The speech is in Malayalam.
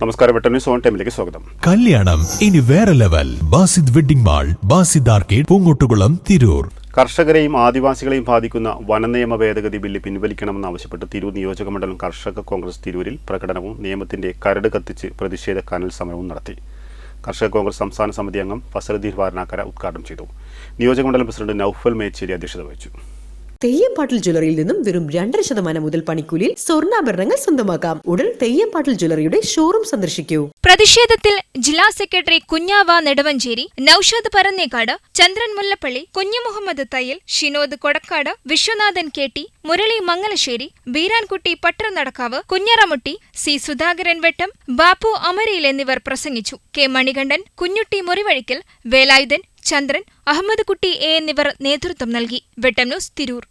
നമസ്കാരം, വെട്ടം ന്യൂസ് ഓൺ ടൈമിലേക്ക് സ്വാഗതം. കല്യാണം ഇനി വേറെ level. Basid wedding mall, Basid arcade, Poonkottukulam, Tirur. കർഷകരെയും ആദിവാസികളെയും ബാധിക്കുന്ന വനനിയമ ഭേദഗതി ബില്ല് പിൻവലിക്കണമെന്നാവശ്യപ്പെട്ട് തിരൂർ നിയോജകമണ്ഡലം കർഷക കോൺഗ്രസ് തിരൂരിൽ പ്രകടനവും നിയമത്തിന്റെ കരട് കത്തിച്ച് പ്രതിഷേധ കനൽ സമരവും നടത്തി. കർഷക കോൺഗ്രസ് സംസ്ഥാന സമിതി അംഗം ഫസലുദ്ദീൻ വാരണാക്കര ഉദ്ഘാടനം ചെയ്തു. നിയോജകമണ്ഡലം പ്രസിഡന്റ് നൌഫൽ മേച്ചേരി അധ്യക്ഷത വഹിച്ചു. തെയ്യംപാട്ടിൽ ജ്വല്ലറിയിൽ നിന്നും വെറും 2% മുതൽ പണിക്കൂലിയിൽ സ്വർണ്ണാഭരണങ്ങൾ സ്വന്തമാക്കാം. ഉടൻ തെയ്യംപാട്ടിൽ ജ്വല്ലറിയുടെ ഷോറൂം സന്ദർശിക്കൂ. പ്രതിഷേധത്തിൽ ജില്ലാ സെക്രട്ടറി കുഞ്ഞാവ നെടുവഞ്ചേരി, നൌഷാദ് പരന്നേക്കാട്, ചന്ദ്രൻ മുല്ലപ്പള്ളി, കുഞ്ഞുമുഹമ്മദ് തയ്യൽ, ഷിനോദ് കൊടക്കാട്, വിശ്വനാഥൻ KT, മുരളി മംഗലശ്ശേരി, ബീരാൻകുട്ടി പട്ടറനടക്കാവ്, കുഞ്ഞറമുട്ടി, സി സുധാകരൻ വെട്ടം, ബാപ്പു അമരയിൽ എന്നിവർ പ്രസംഗിച്ചു. കെ മണികണ്ഠൻ, കുഞ്ഞുട്ടി മുറിവഴിക്കൽ, വേലായുധൻ, ചന്ദ്രൻ, അഹമ്മദ് കുട്ടി എന്നിവർ നേതൃത്വം നൽകി. വെട്ടം ന്യൂസ്, തിരൂർ.